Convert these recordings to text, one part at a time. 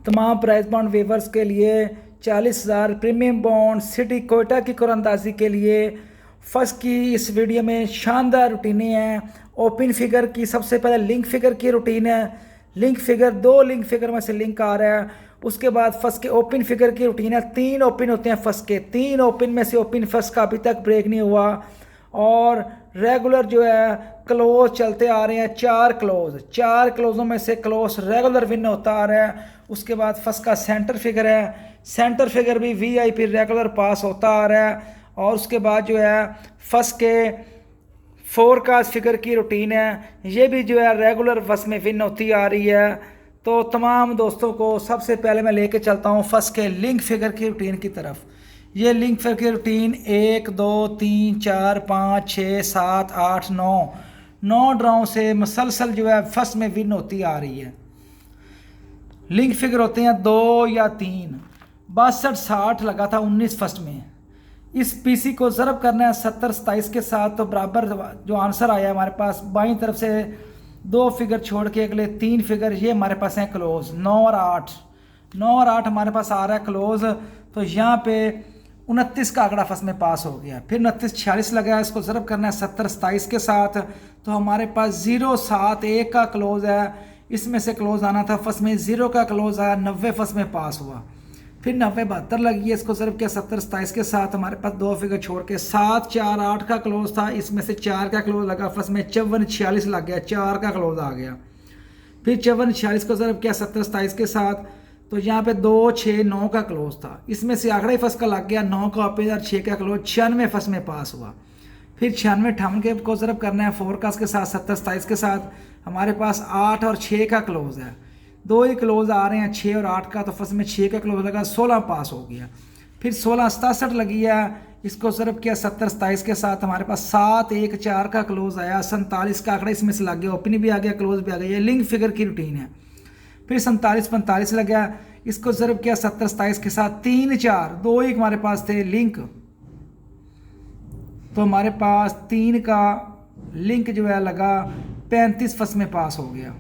तमाम price bond weavers के लिए 40,000 प्रीमियम बॉन्ड सिटी कोयटा की कुरानंदाजी के लिए फर्स्ट की इस वीडियो में शानदार रूटीनें हैं। ओपन फिगर की सबसे पहले लिंक फिगर की रूटीन है। लिंक फिगर 2 लिंक फिगर में से लिंक आ रहा है। उसके बाद फर्स्ट के ओपन फिगर की रूटीन है। 3 ओपन होते हैं फर्स्ट के, 3 ओपन में से ओपन फर्स्ट का अभी तक ब्रेक नहीं हुआ और रेगुलर जो है क्लोज चलते आ रहे हैं। 4 क्लोजों में से क्लोज रेगुलर विन होता आ रहा है। उसके बाद फर्स्ट का सेंटर फिगर है, सेंटर फिगर भी वीआईपी रेगुलर पास होता आ रहा है। और उसके बाद जो है फर्स्ट के फोरकास्ट फिगर की रूटीन है, ये भी जो है रेगुलर फर्स्ट में विन होती आ रही है। तो तमाम दोस्तों को सबसे पहले मैं लेके चलता हूँ फर्स्ट के लिंक फिगर की रूटीन की तरफ। ये लिंक फिगर की रूटीन 1 2 3 4 5 6 7 8 9 ड्राउ से मसलसल जो है फर्स्ट में विन होती आ रही है। लिंक फिगर होते हैं 2 या 3। 62 60 लगा था 19 फर्स्ट में। इस पीसी को ज़रब करना है 70 27 के साथ, तो बराबर जो आंसर आया हमारे पास बाईं तरफ से 2 फिगर छोड़ के अगले 3 फिगर ये हमारे पास हैं क्लोज। 9 और 8 हमारे पास आ रहा है क्लोज। तो यहाँ पे 29 का आंकड़ा फर्स्ट में पास हो गया। फिर 29 46 लगा, इसको ज़रब करना है 70 27 के साथ, तो हमारे पास 0 7 1 का क्लोज है। इसमें से क्लोज आना था फर्स्ट में, 0 का क्लोज आया, 90 फर्स्ट में पास हुआ। फिर 90 72 लगी है, इसको ज़रब किया 70 27 के साथ, हमारे पास 2 फिगर छोड़ के 7 4 8 का क्लोज था। इसमें से 4 का क्लोज लगा फर्स्ट में, 54 46 लग गया, 4 का क्लोज आ गया। फिर 54 46 को ज़रब किया 70 27 के साथ, तो यहाँ पे 2 6 9 का क्लोज था। इसमें से आंकड़ा ही फर्स्ट का लग गया, 9 का ओपन और 6 का क्लोज, 96 फर्स्ट में पास हुआ। फिर 96 58 के को ज़रब करना है फोरकास्ट के साथ 70 27 के साथ, हमारे पास 8 और 6 का क्लोज है। 2 ही क्लोज आ रहे हैं 6 और 8 का, तो फर्स्ट में 6 का क्लोज लगा, 16 पास हो गया। फिर 16 67 लगी है, इसको ज़रब किया 70 27 के साथ, हमारे पास 7 1 4 का क्लोज आया। 47 का आंकड़ा इसमें से लग गया, ओपन भी आ गया, क्लोज भी आ गया। ये लिंक फिगर की रूटीन है। फिर 47 45 लग गया, इसको ज़रब किया 70 27 के साथ, 3 4 2 ही हमारे पास थे लिंक, तो हमारे पास 3 का लिंक जो है लगा, 35 फर्स्ट में पास हो गया।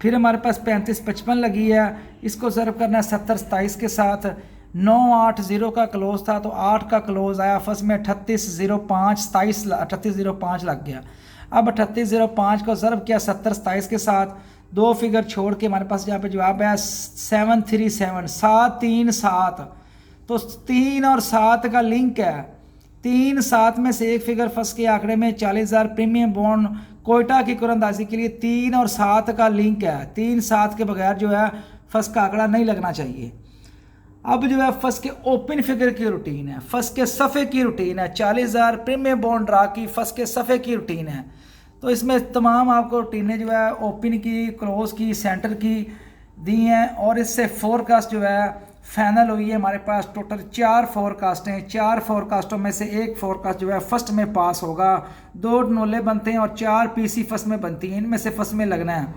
फिर हमारे पास 35 55 लगी है, इसको ज़रब करना है 70 27 के साथ। 9 8 0 का क्लोज था, तो 8 का क्लोज आया फर्स्ट में, 38 05 27 38 05 लग गया। अब 38 05 को ज़रब किया 70 27 के साथ, 2 फिगर छोड़ के हमारे पास यहाँ पे जवाब है 737 7 3 7, तो 3 और 7 का लिंक है। 3 7 में से एक फिगर फर्स्ट के आंकड़े में 40,000 प्रीमियम बॉन्ड कोयटा की कुरानंदाजी के लिए 3 और 7 का लिंक है। 3 7 के बगैर जो है फर्स्ट का आंकड़ा नहीं लगना चाहिए। अब जो है फर्स्ट के ओपन फिगर की रूटीन है, फर्स्ट के सफ़े की रूटीन है। 40,000 प्रीमियम बॉन्ड ड्रा की फर्स्ट के सफ़े की रूटीन है। तो इसमें तमाम आपको रूटीनें जो है ओपन की, क्लोज की, सेंटर की दी हैं, और इससे फोरकास्ट जो है फाइनल हुई है। हमारे पास टोटल 4 फोरकास्ट हैं। 4 फोरकास्टों में से एक फोरकास्ट जो है फर्स्ट में पास होगा। 2 नोले बनते हैं और 4 पीसी फर्स्ट में बनती हैं, इनमें से फर्स्ट में लगना है।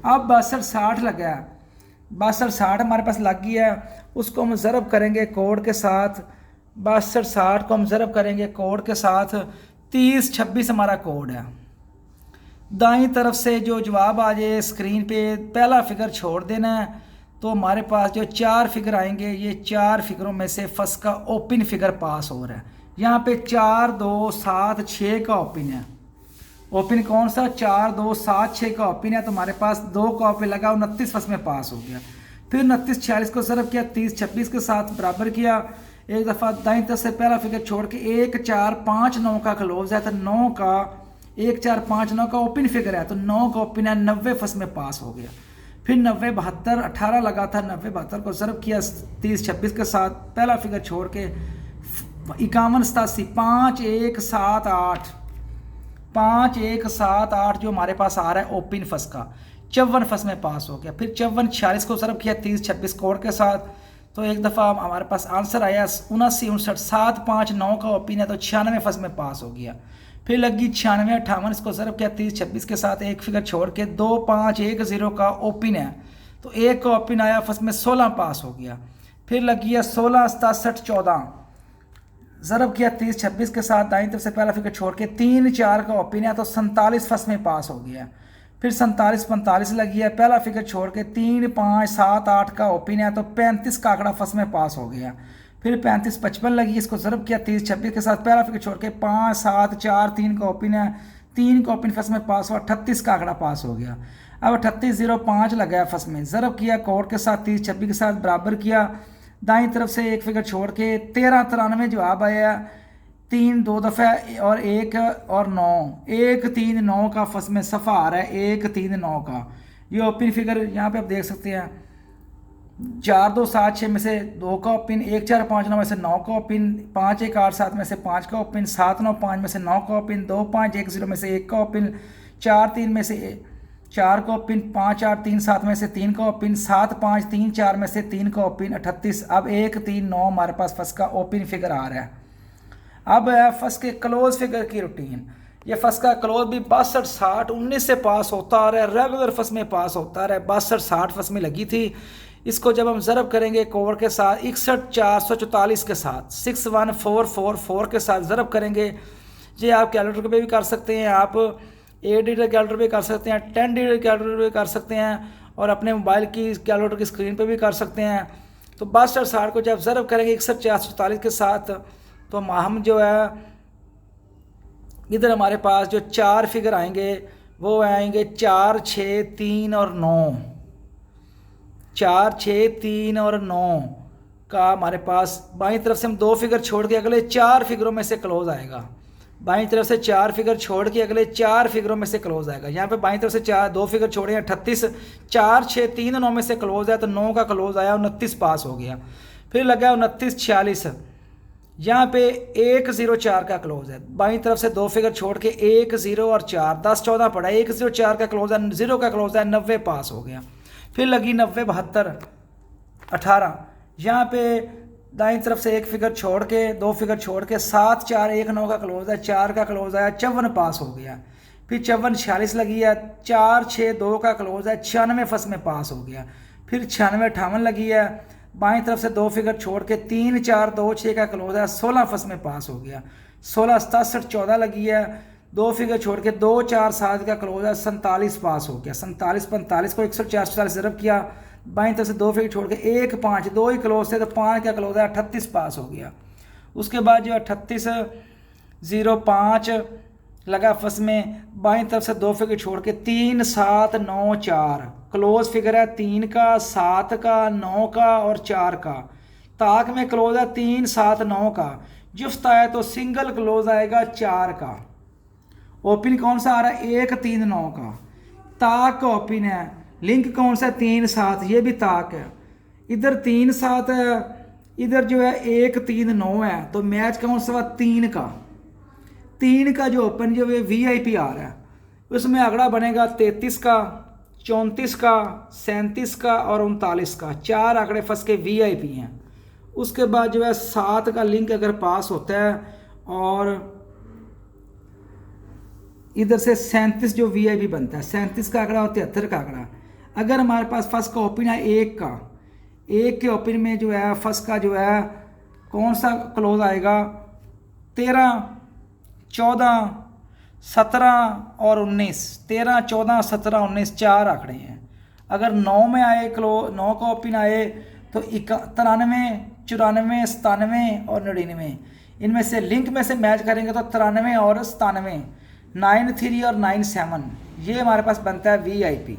अब 62 60 लगा है, 62 60 हमारे पास लग गई है, उसको हम ज़रब करेंगे कोड के साथ। 62 60 को हम ज़रब करेंगे कोड के साथ, 30 26 हमारा कोड है। दाईं तरफ से जो जवाब आ जाए स्क्रीन पे पहला फिगर छोड़ देना है, तो हमारे पास जो 4 फिगर आएंगे, ये 4 फिगरों में से फर्स्ट का ओपन फिगर पास हो रहा है। यहाँ पे 4 2 7 6 का ओपन है। ओपन कौन सा? 4 2 7 6 का ओपन है, तो हमारे पास 2 का ओपन लगा, 29 फर्स्ट में पास हो गया। फिर 29 46 को ज़रब किया 30 26 के साथ, बराबर किया। एक दफ़ा दाईं तरफ से पहला फिगर छोड़ के 1 4 5 9 का क्लोज है, तो 9 का 1 4 5 9 का ओपन फिगर है, तो 9 का ओपन है, 90 फर्स्ट में पास हो गया। फिर 90 72 18 लगा था, 90 72 को ज़रब किया 30 26 के साथ, पहला फिगर छोड़ के 51 87 5 1 7 8 5 1 7 8 जो हमारे पास आ रहा है ओपन फर्स्ट का, 54 फर्स्ट में पास हो गया। फिर 54 46 को ज़रब किया 30 26 कोड के साथ, तो एक दफ़ा हमारे पास आंसर आया 79 59 7 5 9 का ओपन है, तो 96 फर्स्ट में पास हो गया। फिर लगी 96 58, इसको ज़रब किया 30 26 के साथ, एक फिगर छोड़ के 2 5 1 0 का ओपन है, तो एक का ओपन आया फर्स्ट में, 16 पास हो गया। फिर लगी है 16 67 14, ज़रब किया 30 26 के साथ, दाईं तरफ से पहला फिगर छोड़ के 3 4 का ओपन है, तो 47 फर्स्ट में पास हो गया। फिर 47-45 लगी है, पहला फिगर छोड़ के 3, 5, 7, 8 का ओपिन है तो 35 का आंकड़ा फर्स्ट में पास हो गया। फिर 35-55 लगी, इसको ज़रब किया 30-26 के साथ, पहला फिगर छोड़ के 5, 7, 4, 3 का ओपिन है, 3 का ओपिन फर्स्ट में पास हुआ, 38 का आंकड़ा पास हो गया। अब 38-05 लगा है फर्स्ट में, ज़रब किया कोड के साथ 30-26 के साथ, बराबर किया, दाईं तरफ से एक फिगर छोड़ के 13-93 जवाब आया, 3 2 दफ़ा और 1 और 9, 1 3 9 का फर्स्ट में सफ़ा आ रहा है, 1 3 9 का। ये ओपिन फिगर यहाँ पे आप देख सकते हैं, 4 2 7 6 में से 2 का ओपिन, 1 4 5 9 में से 9 का ओपिन, 5 1 8 7 में से 5 का ओपिन, 7 9 5 में से 9 का ओपिन, 2 5 1 0 में से 1 का ओपिन, 4 3 में से 4 का ओपिन, 5 8 3 7 में से 3 का ओपिन, 7 5 3 4 में से 3 का ओपिन, 38। अब 1 3 9 हमारे पास फर्स्ट का ओपिन फिगर आ रहा है। अब है फर्स्ट के क्लोज फिगर की रूटीन। ये फर्स्ट का क्लोज भी 62 60 19 से पास होता आ रहा है, रेगुलर फर्स्ट में पास होता आ रहा है, 62 60 फर्स्ट में लगी थी। इसको जब हम ज़रब करेंगे कोड के साथ 61 444 के साथ, 61444 के साथ ज़रब करेंगे। ये आप कैलकुलेटर पे भी कर सकते हैं, आप 8 डिजिट कैलकुलेटर पे कर सकते हैं, 10 डिजिट कैलकुलेटर पे कर सकते हैं, और अपने मोबाइल की कैलकुलेटर की स्क्रीन पे भी कर सकते हैं। तो 62 60 को जब ज़रब करेंगे 61 444 के साथ, तो हम जो है इधर हमारे पास जो 4 फिगर आएंगे वो आएंगे 4 6 3 और 9, 4 6 3 और 9 का हमारे पास बाईं तरफ से हम 2 फिगर छोड़ के अगले 4 फिगरों में से क्लोज आएगा। बाईं तरफ से 4 फिगर छोड़ के अगले 4 फिगरों में से क्लोज आएगा। यहाँ पे बाईं तरफ से 2 फिगर छोड़े हैं 38, 4 6 3 9 में से क्लोज है तो 9 का क्लोज आया, 29 पास हो गया। फिर लगा 29 46, यहाँ पे 1 0 4 का क्लोज है, बाईं तरफ से 2 फिगर छोड़ के 1 0 और 4, 10 14 पड़ा, 1 0 4 का क्लोज है, 0 का क्लोज है, 90 पास हो गया। फिर लगी 90 72 18, यहाँ पे दाईं तरफ से 1 फिगर छोड़ के 2 फिगर छोड़ के 7 4 1 9 का क्लोज है, 4 का क्लोज आया, 54 पास हो गया। फिर 54 46 लगी है, 4 6 2 का क्लोज है, 96 फर्स्ट में पास हो गया। फिर 96 58 लगी है, बाईं तरफ से 2 फिगर छोड़ के 3 4 2 6 का क्लोज है, 16 फर्स्ट में पास हो गया। 16 67 14 लगी है, 2 फिगर छोड़ के 2 4 7 का क्लोज है, 47 पास हो गया। 47 45 को 104 44 ज़रब किया, बाईं तरफ से 2 फिगर छोड़ के 1 5 2 ही क्लोज थे तो 5 का क्लोज है, 38 पास हो गया। उसके बाद जो 38 05 लगा फर्स्ट में, बाईं तरफ से 2 फिगर छोड़ के 3 7 9 4 क्लोज फिगर है, 3 का 7 का 9 का और 4 का। ताक में क्लोज है 3 7 9 का, जुफ्त आया तो सिंगल क्लोज आएगा 4 का। ओपन कौन सा आ रहा है, 1 3 9 का। ताक का ओपन है, लिंक कौन सा, 3 7, ये भी ताक है। इधर 3 7 है, इधर जो है 1 3 9 है, तो मैच कौन सा 3 का। 3 का जो ओपन जो है VIP आ रहा है, उसमें अगला बनेगा 33 का, 34 का, 37 का और 39 का। 4 आंकड़े फंस के VIP हैं। उसके बाद जो है 7 का लिंक अगर पास होता है और इधर से 37 जो VIP बनता है, 37 का आंकड़ा और 73 का आंकड़ा। अगर हमारे पास फर्स्ट का ओपन है 1 का, 1 के ओपन में जो है फर्स्ट का जो है कौन सा क्लोज आएगा, 13 14 17 और 19, 13 14 17 19 4 आंकड़े हैं। अगर 9 में आए 9 का ओपन आए तो 93 94 97 और 99, इनमें से लिंक में से मैच करेंगे तो 93 और 97, 9 3 और 9 7, ये हमारे पास बनता है VIP।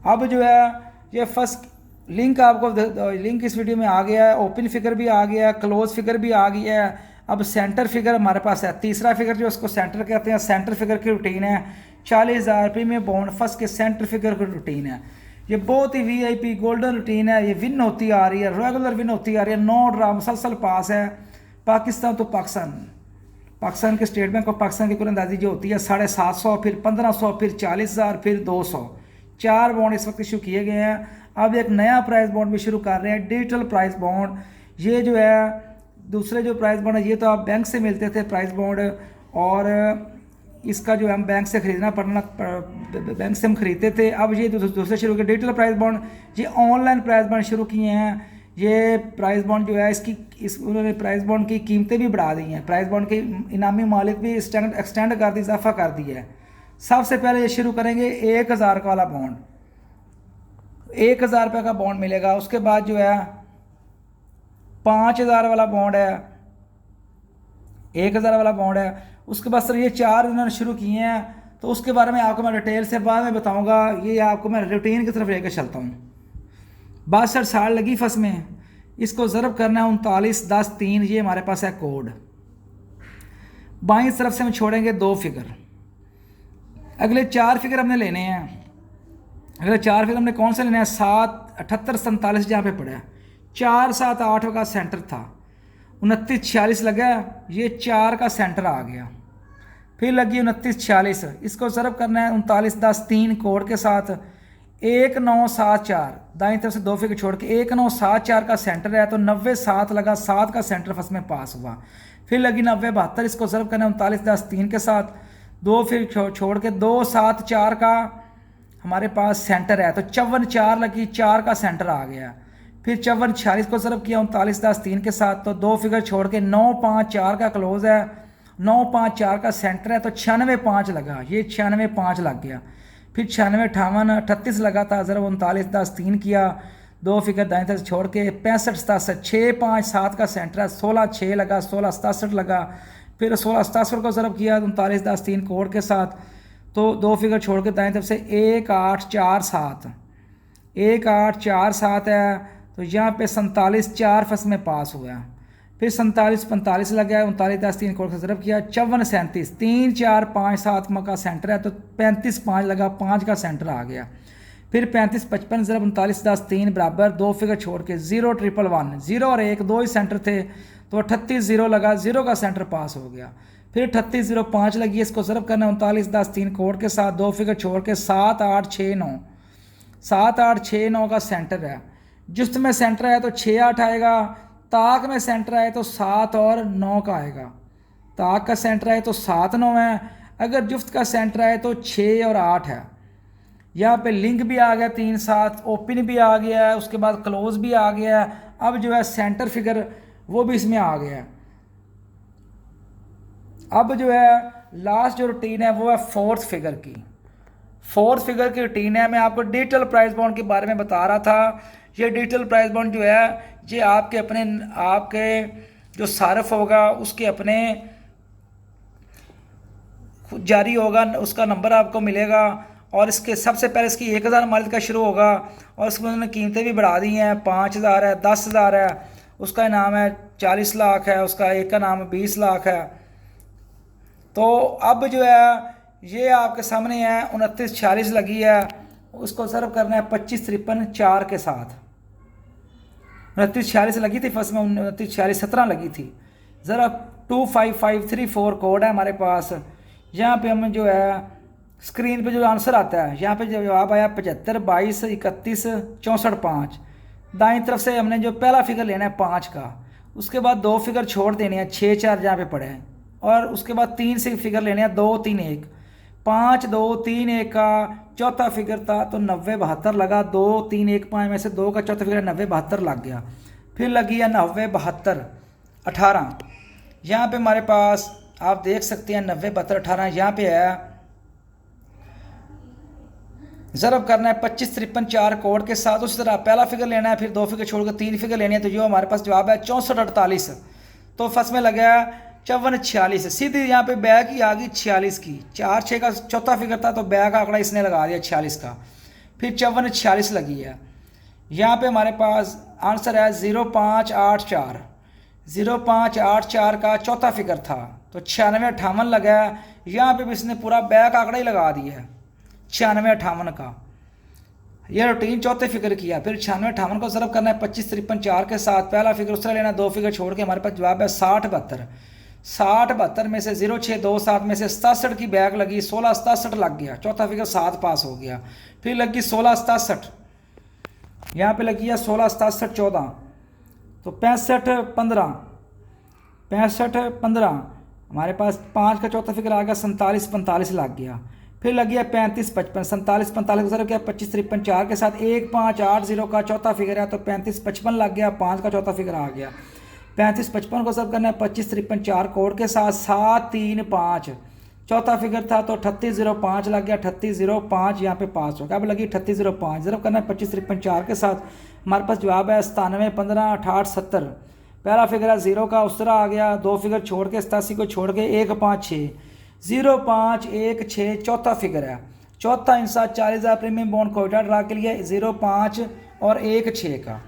अब जो है ये फर्स्ट लिंक आपको लिंक इस वीडियो में आ गया है, ओपन फिगर भी आ गया है, क्लोज फिगर भी आ गया है। अब सेंटर फिगर हमारे पास है, तीसरा फिगर जो उसको सेंटर कहते हैं, सेंटर फिगर की रूटीन है। 40,000 रुपये में बॉन्ड फर्स्ट के सेंटर फिगर की रूटीन है। ये बहुत ही VIP गोल्डन रूटीन है, ये विन होती आ रही है, रेगुलर विन होती आ रही है, 9 ड्रा मुसलसल पास है। पाकिस्तान तो पाकिस्तान के स्टेट बैंक ऑफ पाकिस्तान की कुल अंदाजी जो होती है 750, फिर 1500, फिर 40,000, फिर 200। 4 बॉन्ड इस वक्त इशू किए गए हैं। अब एक नया प्राइस बॉन्ड भी शुरू कर रहे हैं, डिजिटल प्राइस बॉन्ड। ये जो है दूसरे जो प्राइस बॉन्ड है, ये तो आप बैंक से मिलते थे प्राइस बॉन्ड, और इसका जो हम बैंक से ख़रीदना पड़ना, बैंक से हम खरीदते थे। अब ये दूसरे शुरू किए डिजिटल प्राइस बॉन्ड, ये ऑनलाइन प्राइस बॉन्ड शुरू किए हैं। ये प्राइस बॉन्ड जो है उन्होंने प्राइस बॉन्ड की कीमतें भी बढ़ा दी हैं, प्राइस बॉन्ड के इनामी मालिक भी एक्सटेंड कर दी, इजाफा कर दिया है। सबसे पहले ये शुरू करेंगे 1000 का वाला बॉन्ड, 1000 रुपये का बॉन्ड मिलेगा। उसके बाद जो है 5000 वाला बॉन्ड है, 1000 वाला बॉन्ड है। उसके बाद सर ये 4 इन्होंने शुरू किए हैं, तो उसके बारे में आपको मैं डिटेल से बाद में बताऊंगा। ये आपको मैं रूटीन की तरफ लेकर चलता हूँ। 62 साल लगी फर्स्ट में, इसको ज़रब करना है 39 10 3, ये हमारे पास है कोड। बाईं तरफ से हम छोड़ेंगे 2 फिगर, अगले 4 फिगर हमने लेने हैं। अगले 4 फिगर हमने कौन से लेने हैं? 7 78 47 जहाँ पे पड़ा है, 4 7 8 का सेंटर था, 29 46 लगा, ये 4 का सेंटर आ गया। फिर लगी 29 46, इसको ज़रब करना है 39 10 3 कोड के साथ, 1974 दाईं तरफ से 2 फिगर छोड़ के 1974 का सेंटर है, तो 90 7 लगा, 7 का सेंटर फर्स्ट में पास हुआ। फिर लगी 90 72, इसको ज़रब करना है 39 10 3 के साथ, 2 फिर छोड़ के 2 7 4 का हमारे पास सेंटर है, तो 54 4 लगी, 4 का सेंटर आ गया। फिर 54 46 को ज़रब किया 39 10 3 के साथ, तो 2 फिगर छोड़ के 9 5 4 का क्लोज है, 9 5 4 का सेंटर है, तो 96 5 लगा, ये 96 5 लग गया। फिर 96 58 38 लगा था, ज़रा 39 10 3 किया, 2 फिगर दाएं तरफ छोड़ के 65 67 6 5 7 का सेंटर है, 16 6 लगा, 16 67 लगा। फिर 16 67 को ज़रब किया 39 10 3 कोड के साथ, तो 2 फिगर छोड़ के दाएं तरफ से 1 8 4 7 1 8 4 7 है, तो यहाँ पे 47 4 फर्स्ट में पास हुआ। फिर 47 45 लगा है, 39 10 3 कोड से ज़रब किया, 54 37 3 4 5 7 का सेंटर है, तो 35 5 लगा, 5 का सेंटर आ गया। फिर 35 55 ज़रब 39 10 3 बराबर, 2 फिगर छोड़ के 0 1 1 0 और 1 2 ही सेंटर थे, तो 38 0 लगा, 0 का सेंटर पास हो गया। फिर 38 0 5 लगी, इसको ज़रब करना 39 10 3 कोड के साथ, 2 फिगर छोड़ के 7 8 6 9 7 8 6 9 का सेंटर है। जुस्त में सेंटर है तो 6 8 आएगा, ताक में सेंटर आए तो 7 और 9 का आएगा। ताक का सेंटर आए तो 7 9 है, अगर जुफ्त का सेंटर आए तो 6 और 8 है। यहाँ पे लिंक भी आ गया 3 7, ओपन भी आ गया है, उसके बाद क्लोज भी आ गया है। अब जो है सेंटर फिगर वो भी इसमें आ गया है। अब जो है लास्ट जो रूटीन है वो है 4th फिगर की। 4th फिगर की रूटीन है। मैं आपको डिजिटल प्राइस बॉन्ड के बारे में बता रहा था। ये डिजिटल प्राइस बॉन्ड जो है ये आपके जो सारफ होगा उसके अपने जारी होगा, उसका नंबर आपको मिलेगा, और इसके सबसे पहले इसकी 1000 मालिक का शुरू होगा, और उसमें उन्होंने कीमतें भी बढ़ा दी हैं। 5000 है, 10000 है, उसका इनाम है 40 लाख है, उसका एक का नाम 20 लाख है। तो अब जो है ये आपके सामने है 29 46 लगी है, उसको सर्व करना है 25 53 4 के साथ। 29 46 लगी थी फर्स्ट में, 29 46 17 लगी थी। ज़रा 25534 कोड है हमारे पास। यहाँ पे हम जो है स्क्रीन पे जो आंसर आता है, यहाँ पे जो जवाब आया 75 22 31 64 5। दाईं तरफ से हमने जो पहला फिगर लेना है 5 का, उसके बाद 2 फिगर छोड़ देने हैं 6 4 जहाँ पे पड़े हैं, और उसके बाद 3 से फिगर लेने हैं 2 3 1 5 2 3 1 का चौथा फिगर था तो 90 72 लगा। 2 3 1 5 में से 2 का चौथा फिगर 90 72 लग गया। फिर लगी है 90 72 18। यहाँ पे हमारे पास आप देख सकते हैं 90 72 18 यहाँ पे है। ज़रब करना है 25 53 4 कोड के साथ। उसी तरह पहला फिगर लेना है, फिर 2 फिगर छोड़कर 3 फिगर लेने हैं, तो जो हमारे पास जवाब है 64 48। तो फर्स्ट में लगा 54 46, सीधी यहाँ पे बैक ही आ गई 46 की। 4 6 का चौथा फिगर था तो बैक आंकड़ा इसने लगा दिया 46 का। फिर 54 46 लगी है। यहाँ पे हमारे पास आंसर है 0584। 0584 का चौथा फिगर था तो 96 58 लगा है। यहाँ पे भी इसने पूरा बैक आंकड़ा ही लगा दिया है 96 58 का। यह रूटीन चौथे फिगर किया। फिर 96 58 को सर्व करना है 25 53 4 के साथ। पहला फिगर उससे लेना, 2 फिगर छोड़ के हमारे पास जवाब है 60 72। 60 72 में से 0 6 2 7 में से 67 की बैग लगी, 16 67 लग गया, चौथा फिगर 7 पास हो गया। फिर लगी 16 67, यहाँ पे लगी है 16 67 14, तो 65 15 65 15 हमारे पास 5 का चौथा फिगर आ गया 47 45 लग गया। फिर लगी है 35 55 47 45 को सर्व किया 25 53 4 के साथ। 1 5 8 0 का चौथा फिगर है तो 35 55 लग गया, 5 का चौथा फिगर आ गया। 35 55 को सर्व करना है 25 53 4 कोड के साथ। 7 3 5 चौथा फिगर था तो 3805 लग गया, 3805 यहाँ पे पास हो गया। अब लगी 3805, ज़रूर करना है 25 53 4 के साथ। हमारे पास जवाब है 97 15 68 70। पहला फिगर है 0 का, उस तरह आ गया। 2 फिगर छोड़ के 87 को छोड़ के 1 5 6 0 5 1 6 चौथा फिगर है। चौथा इंसान 40,000 प्रीमियम बॉन्ड कोटा ड्रा के लिए 0 5 और 1 6 का।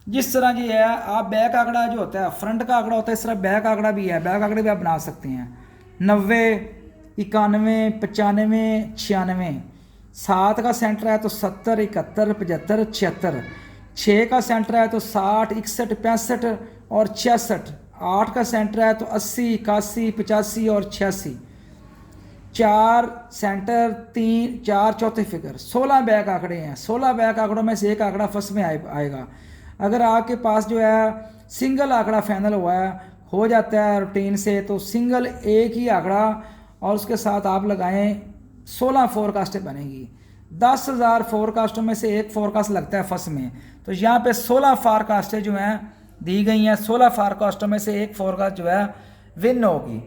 जिस तरह की है आप बैक आंकड़ा जो होता है, फ्रंट का आंकड़ा होता है, इस तरह बैक आंकड़ा भी है, बैक आंकड़े भी आप बना सकते हैं। 90 91 95 96। 7 का सेंटर है तो 70 71 75 76। 6 का सेंटर है तो 60 61 65 और 66। 8 का सेंटर है तो 80 81 85 और 86। 4 सेंटर 3 4 चौथे फिगर। 16 बैक आंकड़े हैं। 16 बैक आंकड़ों में से एक आंकड़ा फर्स्ट में आएगा। अगर आपके पास जो है सिंगल आंकड़ा फाइनल हुआ है, हो जाता है रूटीन से, तो सिंगल एक ही आंकड़ा और उसके साथ आप लगाएं 16 फोरकास्टें बनेगी। 10,000 फोरकास्टों में से एक फोरकास्ट लगता है फर्स्ट में, तो यहाँ पे 16 फोरकास्टें जो हैं दी गई हैं। 16 फोरकास्टों में से एक फोरकास्ट जो है विन होगी।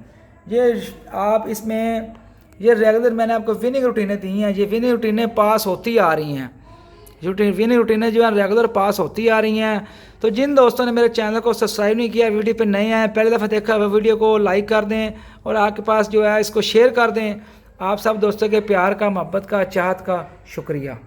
ये आप इसमें ये रेगुलर मैंने आपको विनिंग रूटीनें दी हैं, ये विनिंग रूटीनें पास होती आ रही हैं। विनिंग रूटीनें जो है रेगुलर पास होती आ रही हैं। तो जिन दोस्तों ने मेरे चैनल को सब्सक्राइब नहीं किया, वीडियो पे नए आए, पहली दफ़ा देखा हुआ वीडियो को लाइक कर दें और आपके पास जो है इसको शेयर कर दें। आप सब दोस्तों के प्यार का, मोहब्बत का, चाहत का शुक्रिया।